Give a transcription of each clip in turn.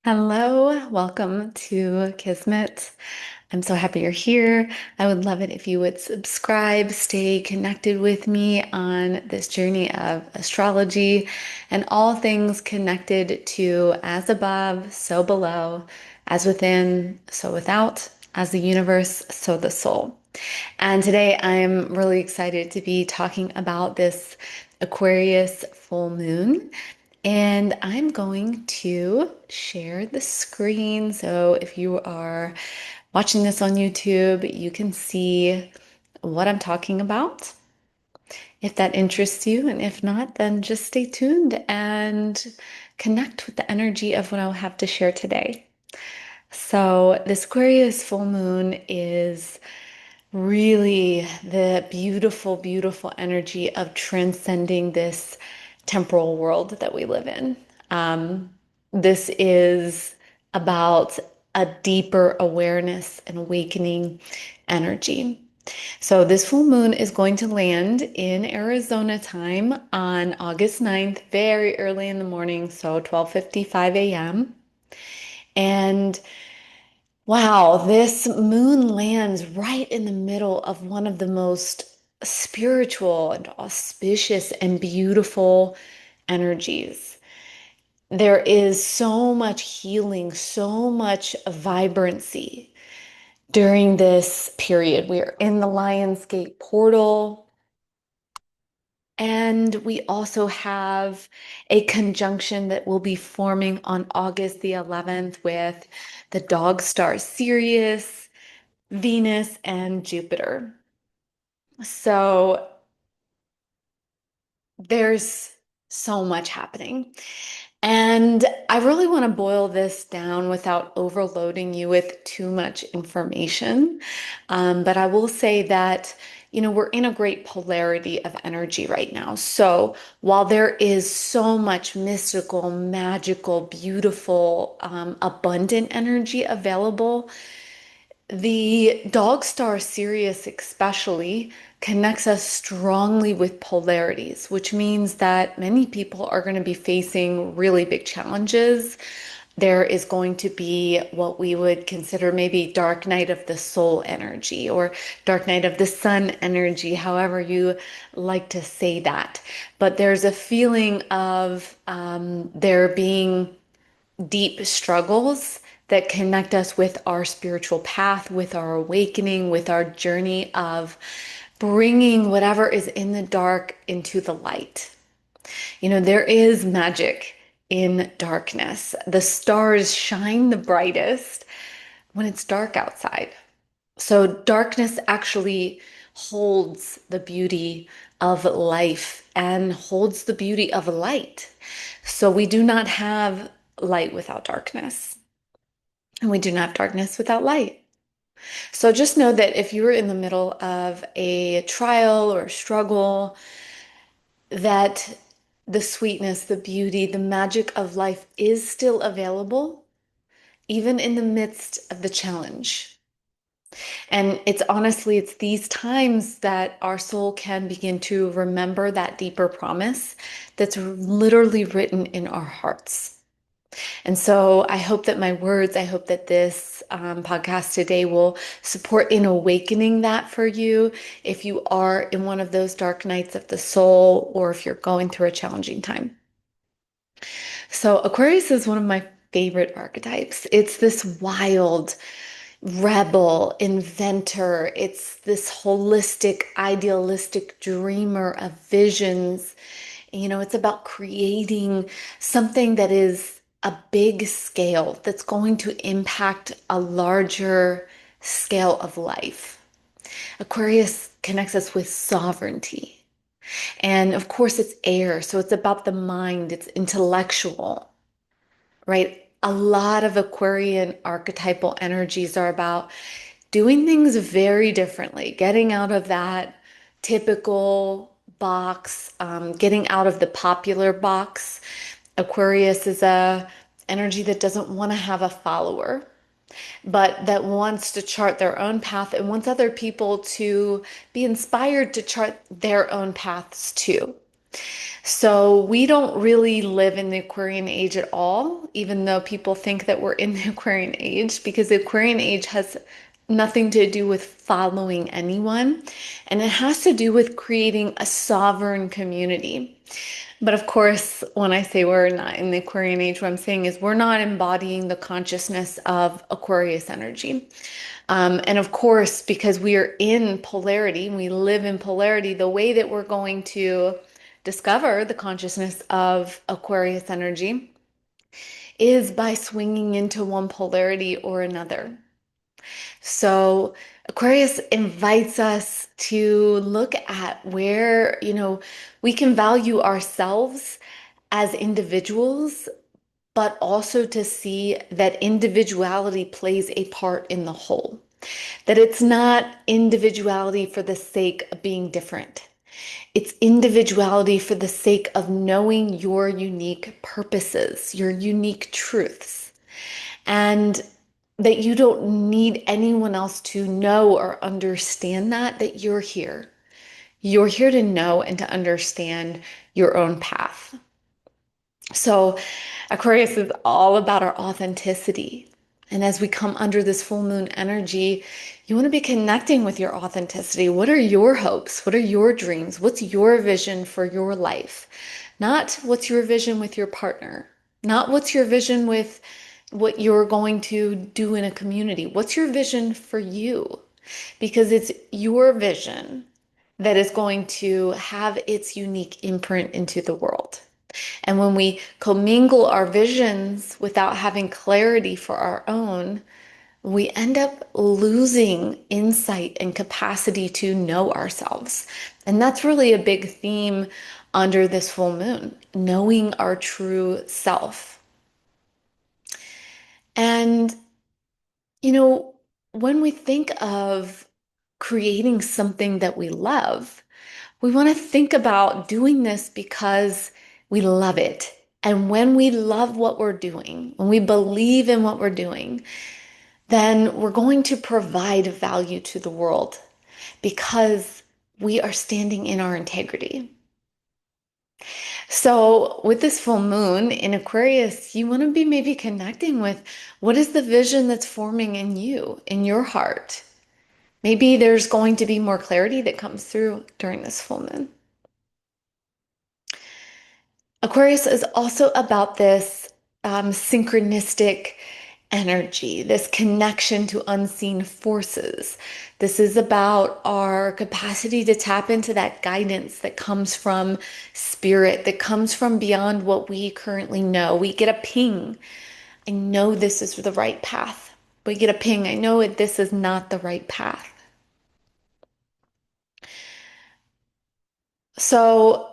Hello, welcome to Kismet. I'm so happy you're here. I would love it if you would subscribe, stay connected with me on this journey of astrology and all things connected to as above, so below, as within, so without, as the universe, so the soul. And today I'm really excited to be talking about this Aquarius full moon. And I'm going to share the screen. So if you are watching this on YouTube, you can see what I'm talking about. If that interests you, and if not, then just stay tuned and connect with the energy of what I'll have to share today. So, this Aquarius full moon is really the beautiful, beautiful energy of transcending this temporal world that we live in. This is about a deeper awareness and awakening energy. So this full moon is going to land in Arizona time on August 9th, very early in the morning, so 12:55 a.m. And wow, this moon lands right in the middle of one of the most spiritual and auspicious and beautiful energies. There is so much healing, so much vibrancy during this period. We are in the Lionsgate portal, and we also have a conjunction that will be forming on August the 11th with the dog star Sirius, Venus, and Jupiter. So there's so much happening. And I really want to boil this down without overloading you with too much information. But I will say that, we're in a great polarity of energy right now. So while there is so much mystical, magical, beautiful, abundant energy available, the dog star Sirius, especially, connects us strongly with polarities, which means that many people are going to be facing really big challenges. There is going to be what we would consider maybe dark night of the soul energy or dark night of the sun energy, however you like to say that. But there's a feeling of there being deep struggles that connect us with our spiritual path, with our awakening, with our journey of bringing whatever is in the dark into the light. There is magic in darkness. The stars shine the brightest when it's dark outside. So, darkness actually holds the beauty of life and holds the beauty of light. So, we do not have light without darkness, and we do not have darkness without light. So, just know that if you are in the middle of a trial or struggle, that the sweetness, the beauty, the magic of life is still available, even in the midst of the challenge. And it's these times that our soul can begin to remember that deeper promise that's literally written in our hearts. And so I hope that my words, I hope that this podcast today will support in awakening that for you if you are in one of those dark nights of the soul or if you're going through a challenging time. So Aquarius is one of my favorite archetypes. It's this wild, rebel, inventor. It's this holistic, idealistic dreamer of visions. It's about creating something that is a big scale that's going to impact a larger scale of life. Aquarius connects us with sovereignty. And of course, it's air, so it's about the mind, it's intellectual, right? A lot of Aquarian archetypal energies are about doing things very differently, getting out of that typical box, getting out of the popular box. Aquarius is a energy that doesn't want to have a follower, but that wants to chart their own path and wants other people to be inspired to chart their own paths too. So we don't really live in the Aquarian age at all, even though people think that we're in the Aquarian age, because the Aquarian age has nothing to do with following anyone, and it has to do with creating a sovereign community. But of course, when I say we're not in the Aquarian age, what I'm saying is we're not embodying the consciousness of Aquarius energy. And of course, because we are in polarity, we live in polarity, the way that we're going to discover the consciousness of Aquarius energy is by swinging into one polarity or another. So Aquarius invites us to look at where, we can value ourselves as individuals, but also to see that individuality plays a part in the whole. That it's not individuality for the sake of being different. It's individuality for the sake of knowing your unique purposes, your unique truths, and that you don't need anyone else to know or understand that you're here. You're here to know and to understand your own path. So, Aquarius is all about our authenticity. And as we come under this full moon energy, you want to be connecting with your authenticity. What are your hopes? What are your dreams? What's your vision for your life? Not what's your vision with your partner, not what's your vision with what you're going to do in a community. What's your vision for you? Because it's your vision that is going to have its unique imprint into the world. And when we commingle our visions without having clarity for our own, we end up losing insight and capacity to know ourselves. And that's really a big theme under this full moon, knowing our true self. And, you know, when we think of creating something that we love, we want to think about doing this because we love it. And when we love what we're doing, when we believe in what we're doing, then we're going to provide value to the world because we are standing in our integrity. So, with this full moon in Aquarius, you want to be maybe connecting with what is the vision that's forming in you, in your heart. Maybe there's going to be more clarity that comes through during this full moon. Aquarius is also about this synchronistic energy, this connection to unseen forces. This is about our capacity to tap into that guidance that comes from spirit, that comes from beyond what we currently know. We get a ping. I know this is the right path. We get a ping. I know this is not the right path. So,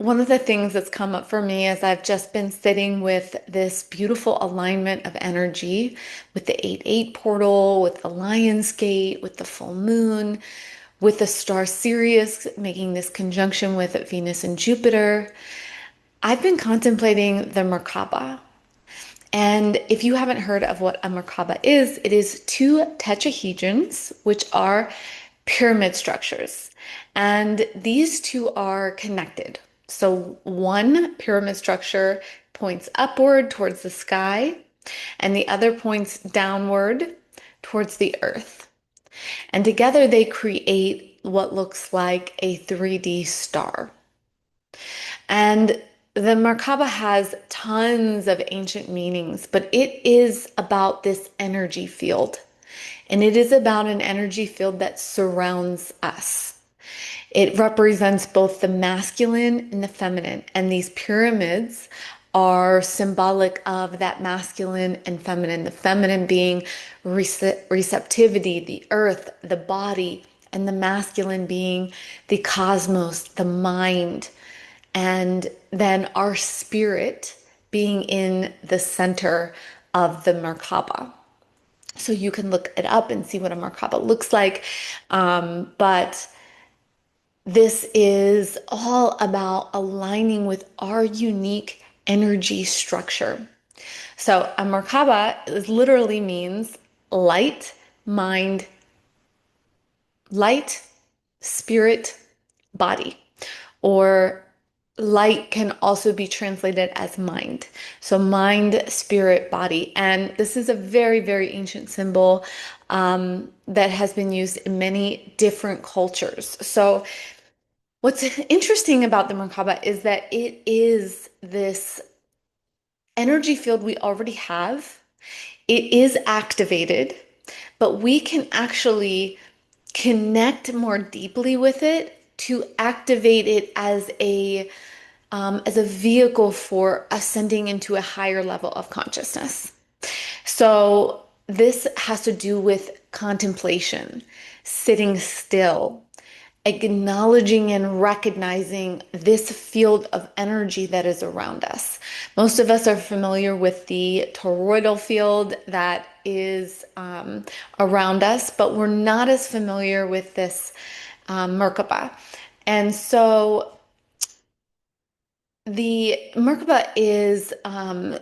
one of the things that's come up for me is I've just been sitting with this beautiful alignment of energy with the 8-8 portal, with the Lion's Gate, with the full moon, with the star Sirius making this conjunction with Venus and Jupiter. I've been contemplating the Merkaba. And if you haven't heard of what a Merkaba is, it is two tetrahedrons, which are pyramid structures. And these two are connected. So one pyramid structure points upward towards the sky, and the other points downward towards the earth. And together they create what looks like a 3D star. And the Merkaba has tons of ancient meanings, but it is about this energy field. And it is about an energy field that surrounds us. It represents both the masculine and the feminine. And these pyramids are symbolic of that masculine and feminine. The feminine being receptivity, the earth, the body, and the masculine being the cosmos, the mind, and then our spirit being in the center of the Merkaba. So you can look it up and see what a Merkaba looks like. But this is all about aligning with our unique energy structure. So a Merkaba literally means light, mind, light, spirit, body, or light can also be translated as mind. So mind, spirit, body. And this is a very, very ancient symbol that has been used in many different cultures. So what's interesting about the Merkaba is that it is this energy field we already have. It is activated, but we can actually connect more deeply with it to activate it as a vehicle for ascending into a higher level of consciousness. So this has to do with contemplation, sitting still, acknowledging and recognizing this field of energy that is around us. Most of us are familiar with the toroidal field that is around us, but we're not as familiar with this Merkaba. And so the Merkaba is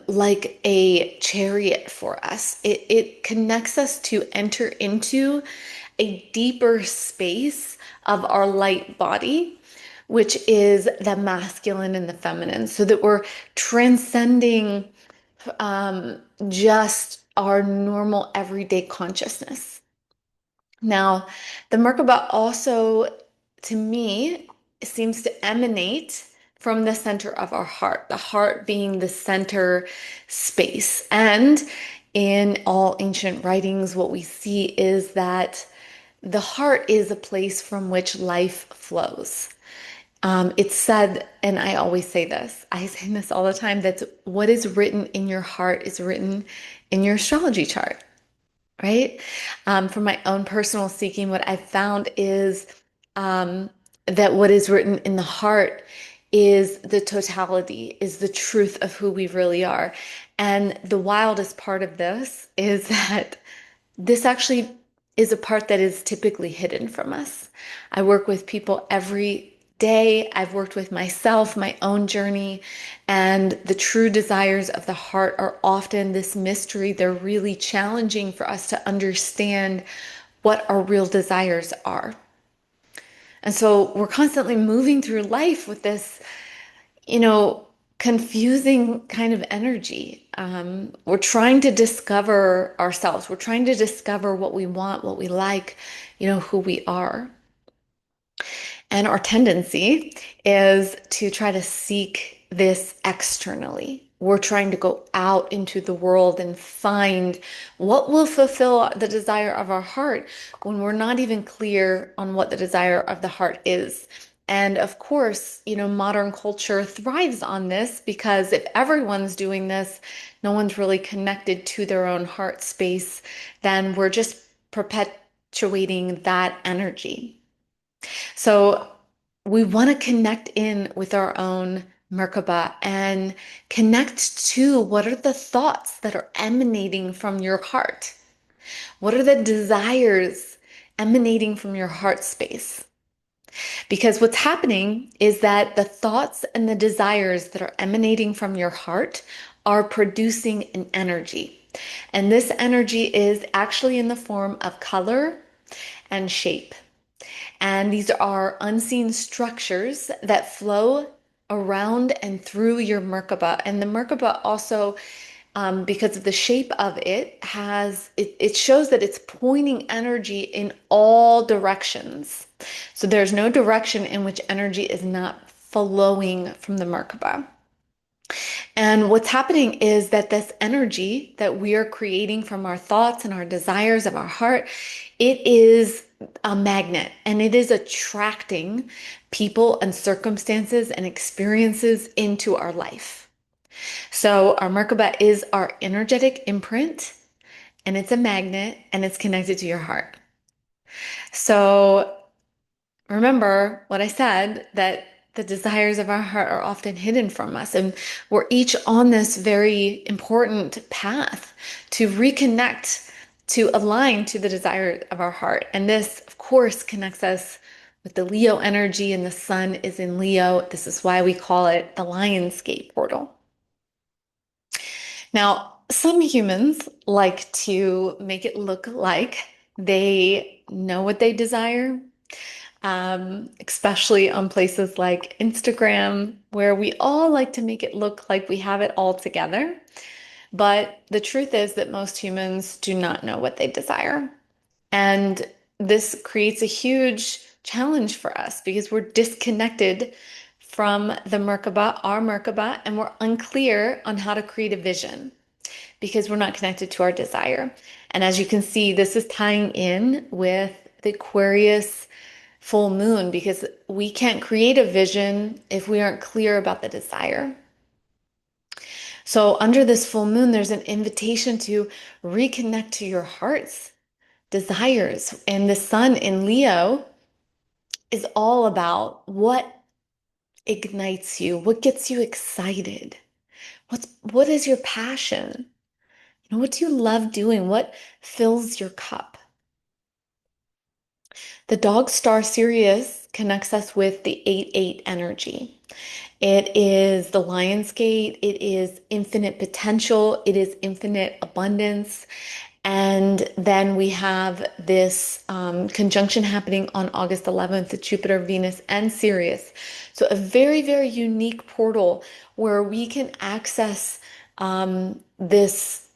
like a chariot for us. It connects us to enter into a deeper space of our light body, which is the masculine and the feminine, so that we're transcending just our normal everyday consciousness. Now, the Merkaba also, to me, seems to emanate from the center of our heart, the heart being the center space. And in all ancient writings, what we see is that the heart is a place from which life flows. It's said, and I always say this, I say this all the time, that what is written in your heart is written in your astrology chart, right? From my own personal seeking, what I've found is um, that what is written in the heart is the totality, is the truth of who we really are. And the wildest part of this is that this actually is a part that is typically hidden from us. I work with people every day. I've worked with myself, my own journey, and the true desires of the heart are often this mystery. They're really challenging for us to understand what our real desires are. And so we're constantly moving through life with this, you know, confusing kind of energy. We're trying to discover ourselves. We're trying to discover what we want, what we like, who we are. And our tendency is to try to seek this externally. We're trying to go out into the world and find what will fulfill the desire of our heart when we're not even clear on what the desire of the heart is. And of course, modern culture thrives on this because if everyone's doing this, no one's really connected to their own heart space, then we're just perpetuating that energy. So we want to connect in with our own Merkaba and connect to what are the thoughts that are emanating from your heart? What are the desires emanating from your heart space? Because what's happening is that the thoughts and the desires that are emanating from your heart are producing an energy. And this energy is actually in the form of color and shape. And these are unseen structures that flow around and through your Merkaba. And the Merkaba also, because of the shape of it, it shows that it's pointing energy in all directions. So there's no direction in which energy is not flowing from the Merkaba. And what's happening is that this energy that we are creating from our thoughts and our desires of our heart, it is a magnet and it is attracting people and circumstances and experiences into our life. So our Merkaba is our energetic imprint and it's a magnet and it's connected to your heart. So remember what I said, that the desires of our heart are often hidden from us. And we're each on this very important path to reconnect, to align to the desire of our heart. And this, of course, connects us with the Leo energy, and the sun is in Leo. This is why we call it the Lionsgate portal. Now, some humans like to make it look like they know what they desire, especially on places like Instagram, where we all like to make it look like we have it all together. But the truth is that most humans do not know what they desire. And this creates a huge challenge for us because we're disconnected from the Merkaba, our Merkaba, and we're unclear on how to create a vision because we're not connected to our desire. And as you can see, this is tying in with the Aquarius full moon because we can't create a vision if we aren't clear about the desire. So, under this full moon, there's an invitation to reconnect to your heart's desires. And the sun in Leo is all about what ignites you, what gets you excited, what is your passion? You know, what do you love doing? What fills your cup? The dog star Sirius connects us with the 8-8 energy. It is the Lion's Gate. It is infinite potential. It is infinite abundance. And then we have this conjunction happening on August 11th with Jupiter, Venus, and Sirius. So a very, very unique portal where we can access this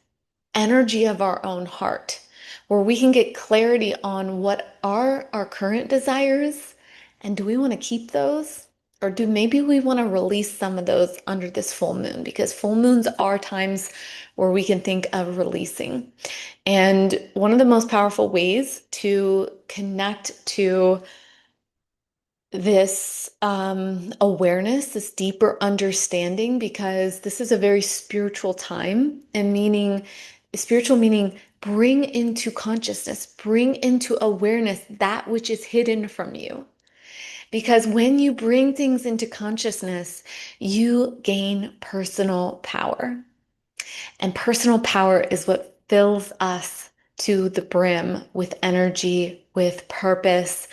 energy of our own heart, where we can get clarity on what are our current desires and do we want to keep those? Or do maybe we want to release some of those under this full moon? Because full moons are times where we can think of releasing. And one of the most powerful ways to connect to this awareness, this deeper understanding, because this is a very spiritual time, and meaning, spiritual meaning, bring into consciousness, bring into awareness that which is hidden from you. Because when you bring things into consciousness, you gain personal power. And personal power is what fills us to the brim with energy, with purpose,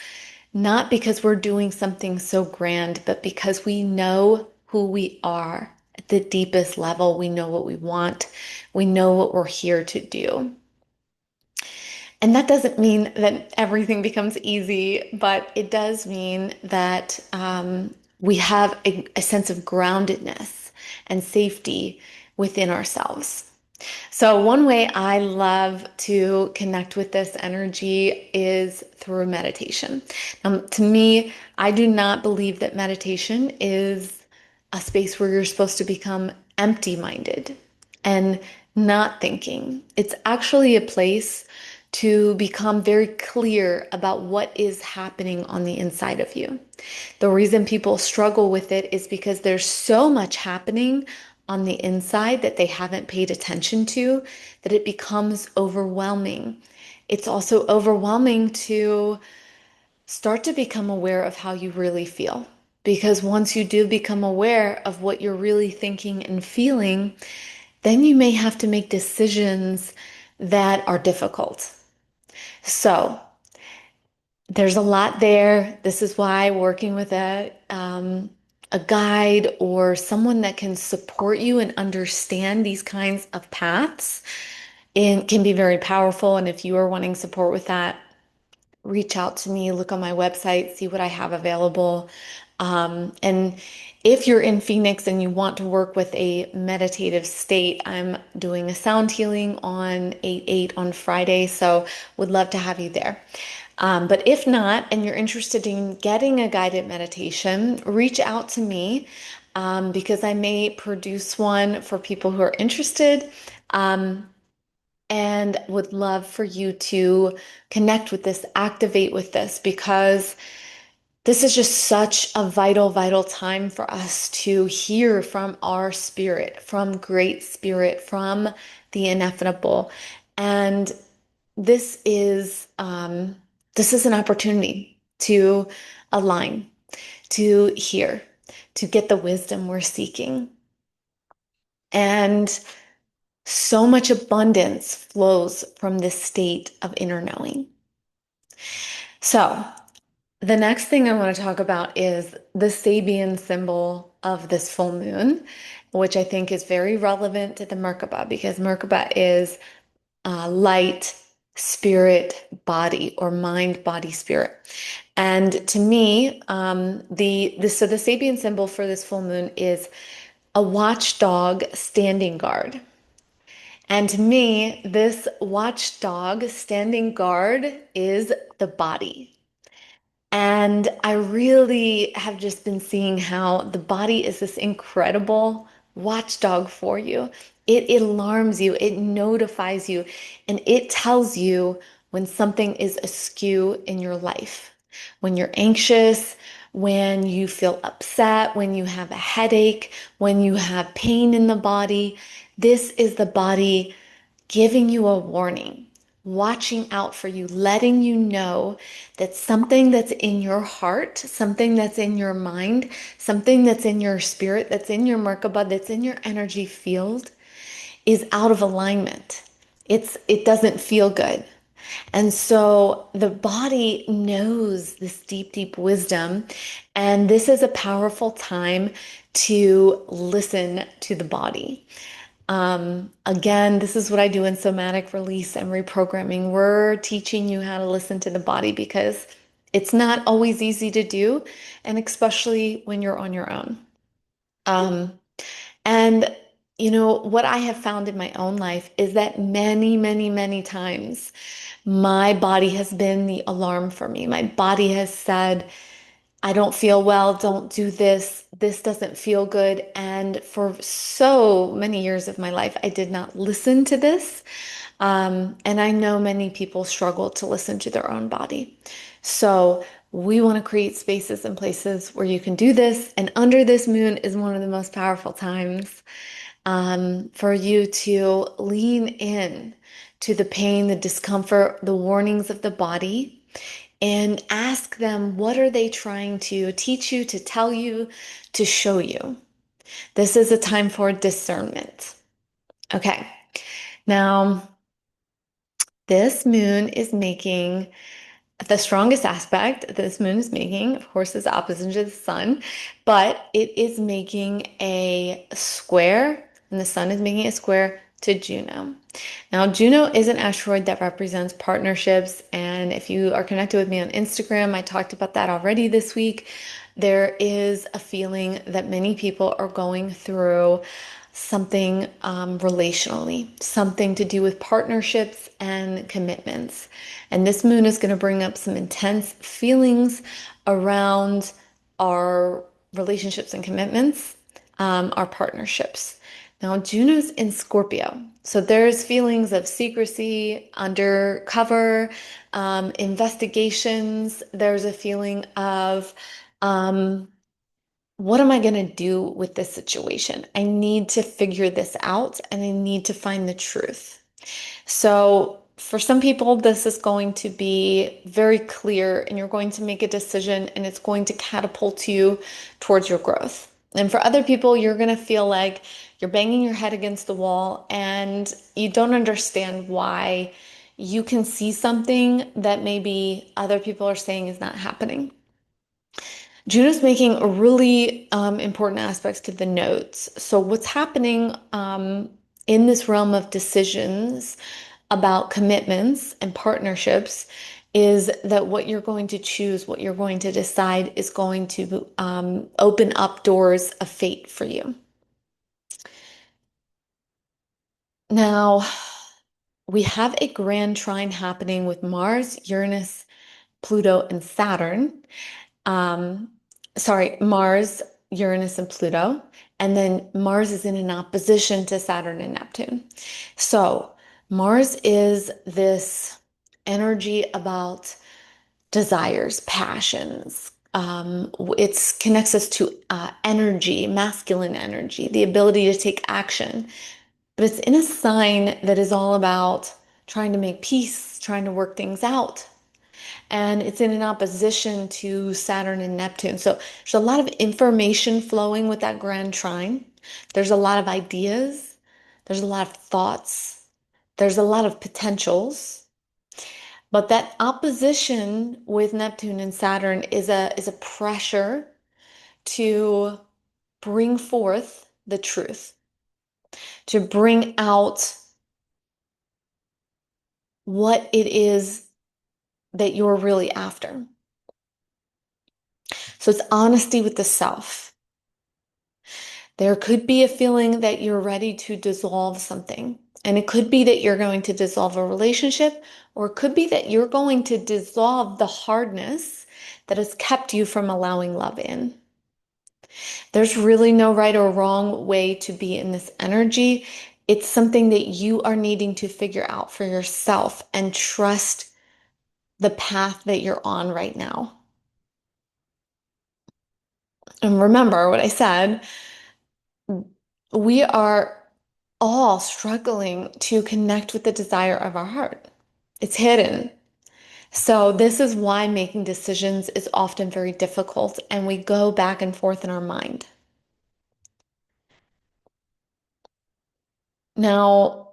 not because we're doing something so grand, but because we know who we are at the deepest level. We know what we want. We know what we're here to do. And that doesn't mean that everything becomes easy, but it does mean that we have a sense of groundedness and safety within ourselves. So, one way I love to connect with this energy is through meditation. To me, I do not believe that meditation is a space where you're supposed to become empty-minded and not thinking. It's actually a place to become very clear about what is happening on the inside of you. The reason people struggle with it is because there's so much happening on the inside that they haven't paid attention to that it becomes overwhelming. It's also overwhelming to start to become aware of how you really feel. Because once you do become aware of what you're really thinking and feeling, then you may have to make decisions that are difficult. So, there's a lot there. This is why working with a guide or someone that can support you and understand these kinds of paths can be very powerful. And if you are wanting support with that, reach out to me, look on my website, see what I have available. And if you're in Phoenix and you want to work with a meditative state, I'm doing a sound healing on 8/8 on Friday, so would love to have you there. But if not, and you're interested in getting a guided meditation, reach out to me because I may produce one for people who are interested. And would love for you to connect with this, activate with this, because this is just such a vital, vital time for us to hear from our spirit, from great spirit, from the ineffable. And this is this is an opportunity to align, to hear, to get the wisdom we're seeking. And so much abundance flows from this state of inner knowing. So, the next thing I want to talk about is the Sabian symbol of this full moon, which I think is very relevant to the Merkaba because Merkaba is light, spirit, body, or mind, body, spirit. And to me, so the Sabian symbol for this full moon is a watchdog standing guard. And to me, this watchdog standing guard is the body. And I really have just been seeing how the body is this incredible watchdog for you. It alarms you, it notifies you, and it tells you when something is askew in your life. When you're anxious, when you feel upset, when you have a headache, when you have pain in the body, this is the body giving you a warning, watching out for you, letting you know that something that's in your heart, something that's in your mind, something that's in your spirit, that's in your Merkaba, that's in your energy field is out of alignment. It doesn't feel good. And so the body knows this deep, deep wisdom. And this is a powerful time to listen to the body. Again, this is what I do in somatic release and reprogramming. We're teaching you how to listen to the body because it's not always easy to do, and especially when you're on your own. Um, and what I have found in my own life is that many, many, many times my body has been the alarm for me. My body has said, I don't feel well, don't do this. This doesn't feel good. And for so many years of my life, I did not listen to this. And I know many people struggle to listen to their own body. So we want to create spaces and places where you can do this. And under this moon is one of the most powerful times for you to lean in to the pain, the discomfort, the warnings of the body and ask them, what are they trying to teach you, to tell you, to show you? This is a time for discernment. Okay. Now, this moon is making the strongest aspect this moon is making, of course, is opposite to the sun, but it is making a square, and the sun is making a square to Juno. Now, Juno is an asteroid that represents partnerships, and if you are connected with me on Instagram, I talked about that already this week. There is a feeling that many people are going through something relationally, something to do with partnerships and commitments. And this moon is going to bring up some intense feelings around our relationships and commitments, our partnerships. Now, Juno's in Scorpio. So there's feelings of secrecy, undercover, investigations. There's a feeling of, um, what am I going to do with this situation? I need to figure this out and I need to find the truth. So, for some people, this is going to be very clear and you're going to make a decision and it's going to catapult you towards your growth. And for other people, you're going to feel like you're banging your head against the wall and you don't understand why you can see something that maybe other people are saying is not happening. Juno's making really important aspects to the notes. So, what's happening in this realm of decisions about commitments and partnerships is that what you're going to choose, what you're going to decide is going to open up doors of fate for you. Now, we have a grand trine happening with Mars, Uranus, Pluto, and Saturn. um, Mars, Uranus, and Pluto. And then Mars is in an opposition to Saturn and Neptune. So Mars is this energy about desires, passions. It connects us to energy, masculine energy, the ability to take action. But it's in a sign that is all about trying to make peace, trying to work things out, and it's in an opposition to Saturn and Neptune. So there's a lot of information flowing with that grand trine. There's a lot of ideas. There's a lot of thoughts. There's a lot of potentials. But that opposition with Neptune and Saturn is a pressure to bring forth the truth, to bring out what it is that you're really after. So it's honesty with the self. There could be a feeling that you're ready to dissolve something. And it could be that you're going to dissolve a relationship, or it could be that you're going to dissolve the hardness that has kept you from allowing love in. There's really no right or wrong way to be in this energy. It's something that you are needing to figure out for yourself and trust the path that you're on right now. And remember what I said, we are all struggling to connect with the desire of our heart. It's hidden. So, this is why making decisions is often very difficult and we go back and forth in our mind. Now,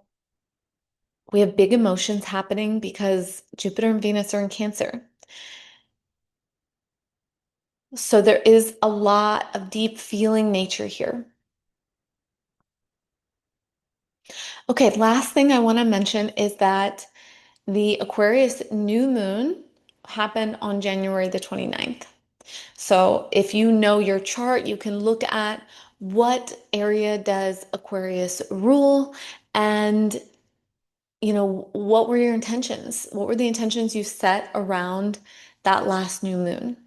we have big emotions happening because Jupiter and Venus are in Cancer. So, there is a lot of deep feeling nature here. Okay, last thing I want to mention is that the Aquarius new moon happened on January the 29th. So if you know your chart, you can look at what area does Aquarius rule and what were your intentions? What were the intentions you set around that last new moon?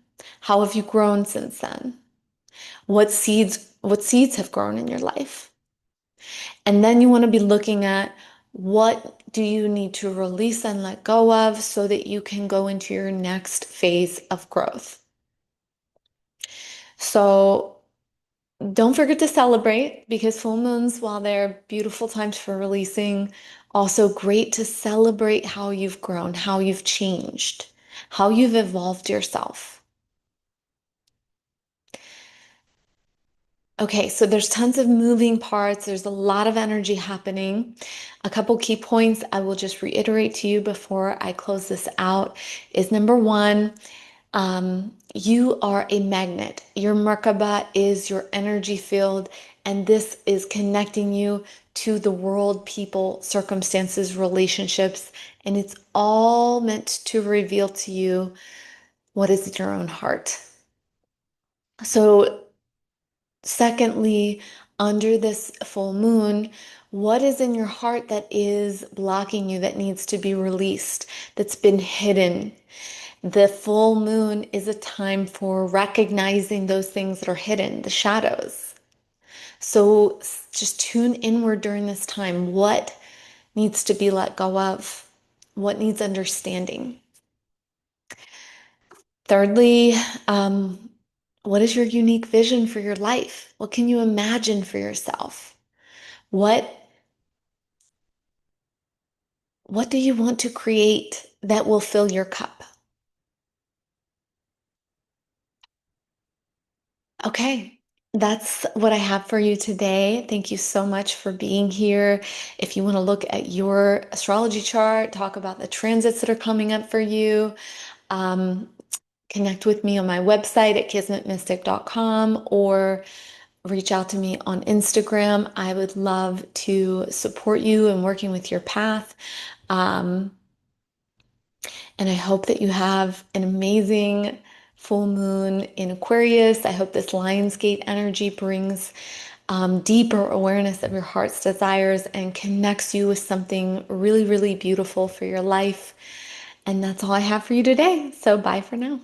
How have you grown since then? What seeds have grown in your life? And then you want to be looking at what do you need to release and let go of so that you can go into your next phase of growth. So don't forget to celebrate because full moons, while they're beautiful times for releasing, also great to celebrate how you've grown, how you've changed, how you've evolved yourself. Okay, so there's tons of moving parts. There's a lot of energy happening. A couple key points I will just reiterate to you before I close this out is number one, you are a magnet. Your Merkaba is your energy field, and this is connecting you to the world, people, circumstances, relationships, and it's all meant to reveal to you what is in your own heart. So, secondly, under this full moon, what is in your heart that is blocking you, that needs to be released, that's been hidden? The full moon is a time for recognizing those things that are hidden, the shadows. So just tune inward during this time. What needs to be let go of? What needs understanding? Thirdly, what is your unique vision for your life? What can you imagine for yourself? What what do you want to create that will fill your cup? Okay, that's what I have for you today. Thank you so much for being here. If you want to look at your astrology chart, talk about the transits that are coming up for you, um, connect with me on my website at kismetmystic.com or reach out to me on Instagram. I would love to support you in working with your path. Um, and I hope that you have an amazing full moon in Aquarius. I hope this Lionsgate energy brings deeper awareness of your heart's desires and connects you with something really, really beautiful for your life. And that's all I have for you today. So bye for now.